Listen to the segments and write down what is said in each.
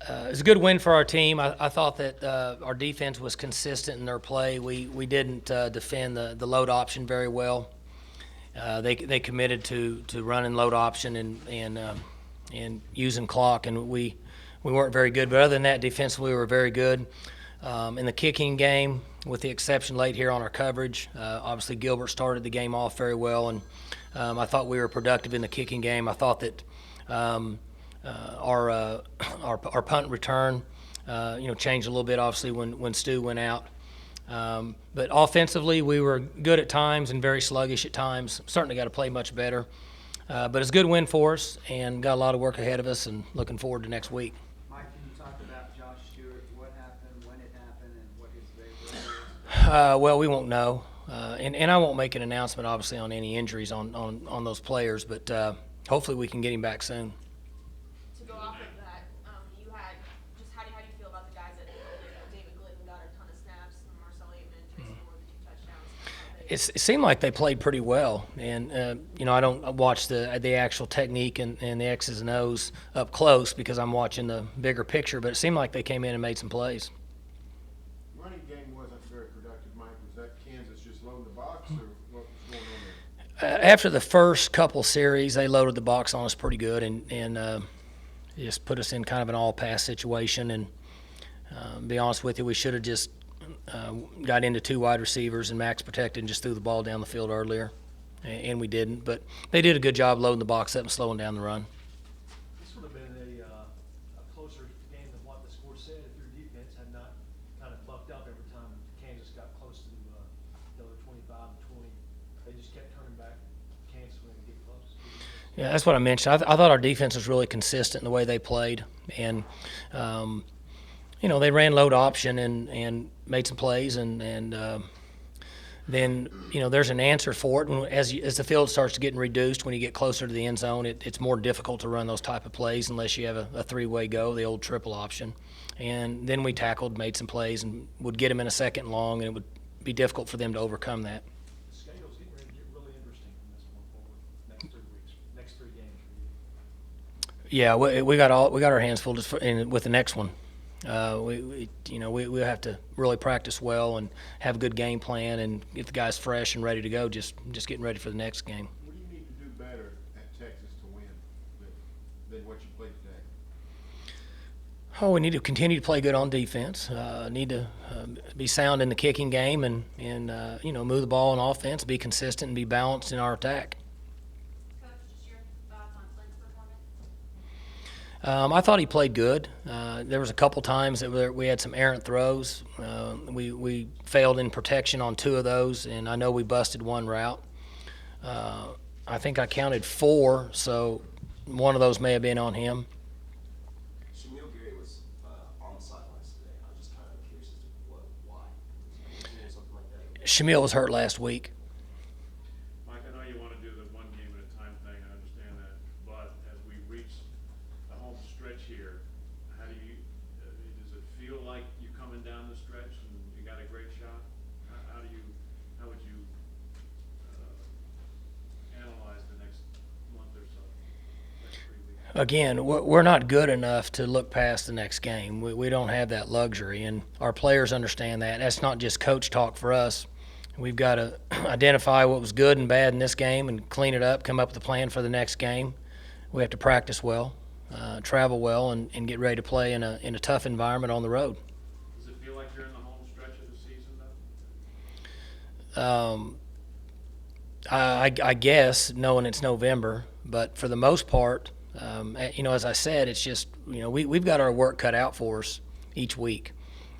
It's a good win for our team. I thought that our defense was consistent in their play. We didn't defend the load option very well. They committed to running load option and using clock, and we weren't very good. But other than that, defensively we were very good. In the kicking game, with the exception late here on our coverage, obviously Gilbert started the game off very well, and I thought we were productive in the kicking game. I thought that our punt return, changed a little bit obviously when Stu went out. But offensively, we were good at times and very sluggish at times. Certainly got to play much better. But it's a good win for us, and got a lot of work ahead of us, and looking forward to next week. Mike, can you talk about Josh Stewart? What happened, when it happened, and what his availability is? Well, we won't know, and I won't make an announcement obviously on any injuries on those players, but hopefully we can get him back soon. To go off of that, you had just how do you feel about the guys that David Glidden got a ton of snaps, Marcel Aitman, Tracy Moore, the 2 touchdowns. It seemed like they played pretty well, and I don't watch the actual technique and the X's and O's up close because I'm watching the bigger picture. But it seemed like they came in and made some plays. Running game wasn't very productive, Mike. Was that Kansas just loading the box, or what was going on there? After the first couple series, they loaded the box on us pretty good and just put us in kind of an all-pass situation. And to be honest with you, we should have just got into 2 wide receivers and max protected and just threw the ball down the field earlier, and we didn't. But they did a good job loading the box up and slowing down the run. This would have been a closer game than what the score said if your defense had not kind of bucked up every time Kansas got close to the other 25 and 20. They just kept turning back. Kansas when they get close. Yeah, that's what I mentioned. I thought our defense was really consistent in the way they played, and they ran load option and made some plays, and then there's an answer for it. And as the field starts to get reduced, when you get closer to the end zone, it's more difficult to run those type of plays unless you have a 3-way go, the old triple option. And then we tackled, made some plays, and would get them in a 2nd and long, and it would be difficult for them to overcome that. The schedule's getting ready to get really interesting from this one forward. Next 3 weeks, next 3 games for you. Yeah, we got our hands full with the next one. We have to really practice well and have a good game plan and get the guys fresh and ready to go. Just getting ready for the next game. What do you need to do better at Texas to win than what you played today? Oh, we need to continue to play good on defense. Need to be sound in the kicking game and move the ball on offense, be consistent, and be balanced in our attack. Coach, just your thoughts on Clint's performance? I thought he played good. There was a couple times that we had some errant throws. We failed in protection on 2 of those, and I know we busted 1 route. I think I counted 4, so one of those may have been on him. Shamil Gary was on the sidelines today. I was just kind of curious as to why. Something like that. Shamil was hurt last week. Mike, I know you want to do the one game at a time thing. I understand that, but as we reach the home stretch here, how do you? Does it feel like you're coming down the stretch and you got a great shot? How would you analyze the next month or so? Next 3 weeks? Again, we're not good enough to look past the next game. We don't have that luxury, and our players understand that. That's not just coach talk for us. We've got to identify what was good and bad in this game and clean it up, come up with a plan for the next game. We have to practice well, travel well, and get ready to play in a tough environment on the road. Does it feel like you're in the home stretch of the season, though? I guess, knowing it's November, but for the most part, as I said, it's just, we've got our work cut out for us each week,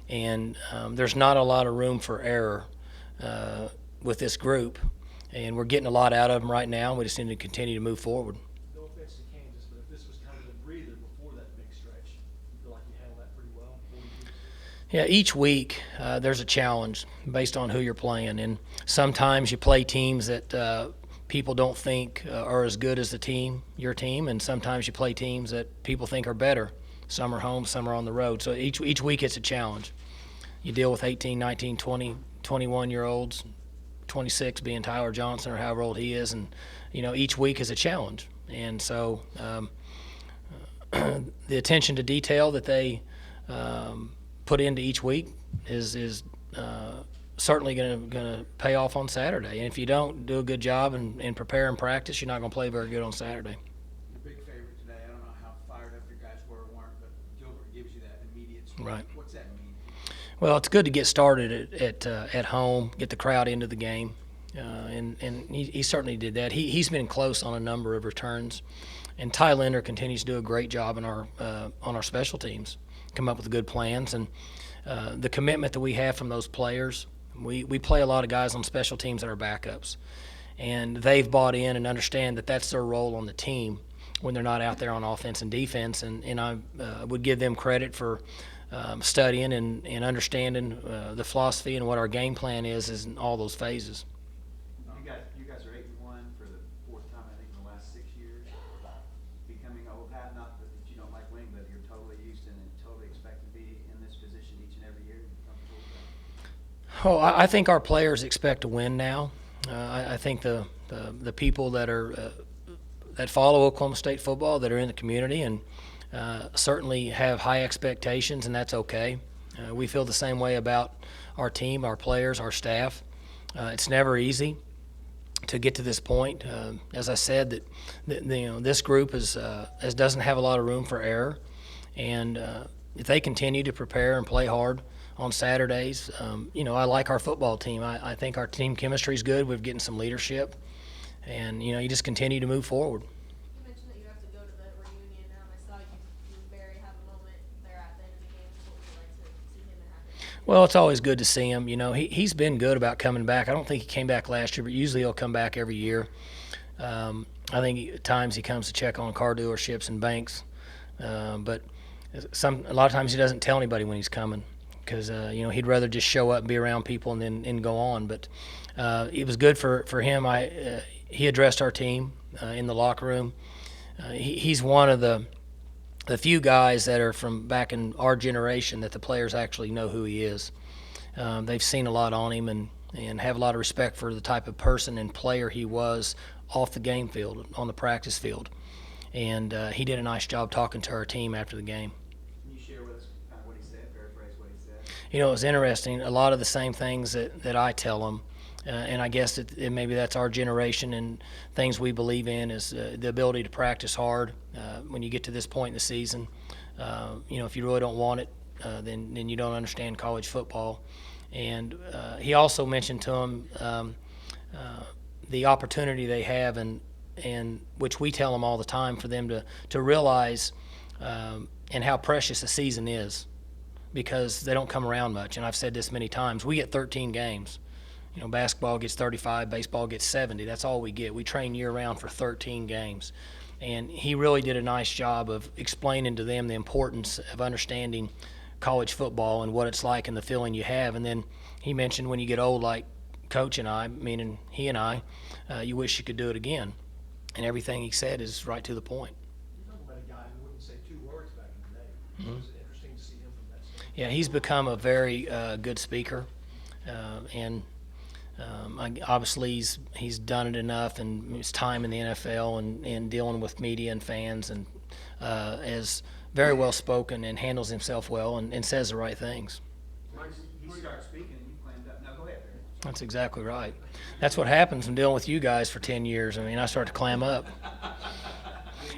and there's not a lot of room for error with this group, and we're getting a lot out of them right now. We just need to continue to move forward. No offense to Kansas, but if this was kind of a breather before that big stretch, you feel like you handled that pretty well? Yeah, each week there's a challenge based on who you're playing, and sometimes you play teams that people don't think are as good as your team, and sometimes you play teams that people think are better. Some are home, some are on the road. So each week it's a challenge. You deal with 18, 19, 20, 21-year-olds, 26 being Tyler Johnson or however old he is, and each week is a challenge. And so the attention to detail that they put into each week is certainly going to pay off on Saturday. And if you don't do a good job and prepare and practice, you're not going to play very good on Saturday. Your big favorite today, I don't know how fired up your guys were or weren't, but Gilbert gives you that immediate score. Right. What's that mean? Well, it's good to get started at home, get the crowd into the game, and he certainly did that. He's been close on a number of returns, and Ty Linder continues to do a great job on our special teams, come up with good plans, and the commitment that we have from those players. We play a lot of guys on special teams that are backups, and they've bought in and understand that that's their role on the team when they're not out there on offense and defense, and I would give them credit for studying and understanding the philosophy and what our game plan is in all those phases. You guys are 8-1 for the fourth time, I think, in the last 6 years. Becoming old hat, not that you don't like winning, but you're totally used and totally expect to be in this position each and every year. Comfortable with that? Oh, I think our players expect to win now. I think the people that follow Oklahoma State football, that are in the community, and certainly have high expectations, and that's okay. We feel the same way about our team, our players, our staff. It's never easy to get to this point. As I said, that this group doesn't have a lot of room for error, and if they continue to prepare and play hard on Saturdays, I like our football team. I think our team chemistry is good. We're getting some leadership, and you just continue to move forward. You mentioned that you have to go to the reunion. I saw you and Barry have a moment there at the end of the game. What would you like to see him and happen? Well, it's always good to see him. He's been good about coming back. I don't think he came back last year, but usually he'll come back every year. I think at times he comes to check on car dealerships and banks, but a lot of times he doesn't tell anybody when he's coming because he'd rather just show up and be around people and go on. But it was good for him. He addressed our team in the locker room. He's one of the few guys that are from back in our generation that the players actually know who he is. They've seen a lot on him and have a lot of respect for the type of person and player he was off the game field, on the practice field. And he did a nice job talking to our team after the game. Can you share with us kind of what he said, paraphrase what he said? It was interesting. A lot of the same things that I tell them, and I guess maybe that's our generation and things we believe in is the ability to practice hard when you get to this point in the season. If you really don't want it, then you don't understand college football. And he also mentioned to them the opportunity they have, and which we tell them all the time, for them to realize and how precious a season is, because they don't come around much. And I've said this many times. We get 13 games. Basketball gets 35, baseball gets 70. That's all we get. We train year-round for 13 games. And he really did a nice job of explaining to them the importance of understanding college football and what it's like and the feeling you have. And then he mentioned when you get old, like Coach and I, meaning he and I, you wish you could do it again. And everything he said is right to the point. You're talking about a guy who wouldn't say 2 words back in the day. It was interesting to see him from that standpoint. Yeah, he's become a very good speaker, and obviously he's done it enough, and his time in the NFL and dealing with media and fans, and is very well spoken and handles himself well and says the right things. He started speaking and you clammed up. Now go ahead, Barry. That's exactly right. That's what happens when dealing with you guys for 10 years. I start to clam up.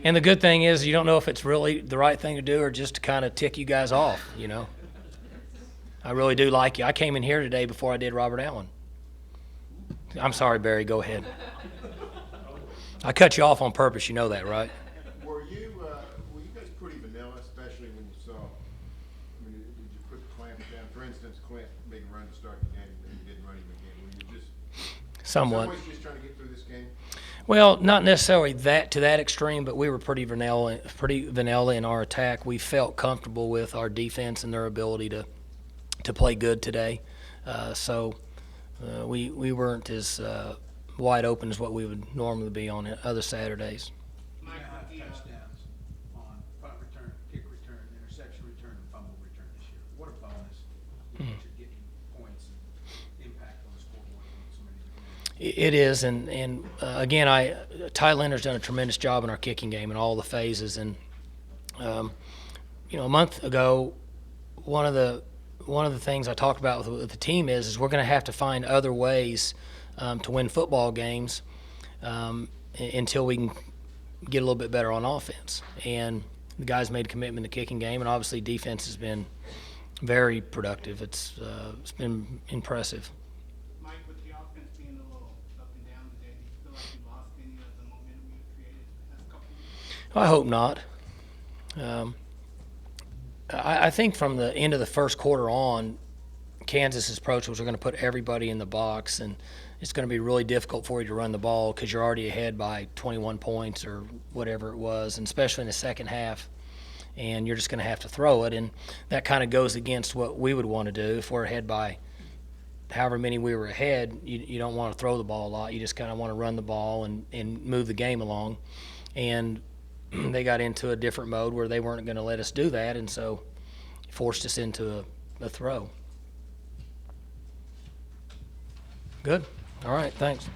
And the good thing is you don't know if it's really the right thing to do or just to kind of tick you guys off, I really do like you. I came in here today before I did Robert Allen. I'm sorry, Barry. Go ahead. I cut you off on purpose. You know that, right? Were you guys pretty vanilla, especially when you saw? Did you put the clamp down? For instance, Clint made a run to start the game, and you didn't run him again. Were you just Somewhat. in some ways just trying to get through this game? Well, not necessarily to that extreme, but we were pretty vanilla in our attack. We felt comfortable with our defense and their ability to play good today. We weren't as wide open as what we would normally be on other Saturdays. Mike, touchdowns on punt return, kick return, interception return, and fumble return this year. What a bonus that you're getting points and impact on the scoreboard in so many different areas. It is, and again, Ty Linder's done a tremendous job in our kicking game in all the phases, and A month ago, one of the things I talked about with the team is we're going to have to find other ways to win football games until we can get a little bit better on offense. And the guys made a commitment to kicking game, and obviously defense has been very productive. It's been impressive. Mike, with the offense being a little up and down today, do you feel like you lost any of the momentum you created the past couple of weeks? I hope not. I think from the end of the first quarter on, Kansas's approach was we're going to put everybody in the box, and it's going to be really difficult for you to run the ball because you're already ahead by 21 points or whatever it was, and especially in the second half, and you're just going to have to throw it, and that kind of goes against what we would want to do. If we're ahead by however many we were ahead, you don't want to throw the ball a lot. You just kind of want to run the ball and move the game along, and they got into a different mode where they weren't going to let us do that, and so it forced us into a throw. Good. All right, thanks.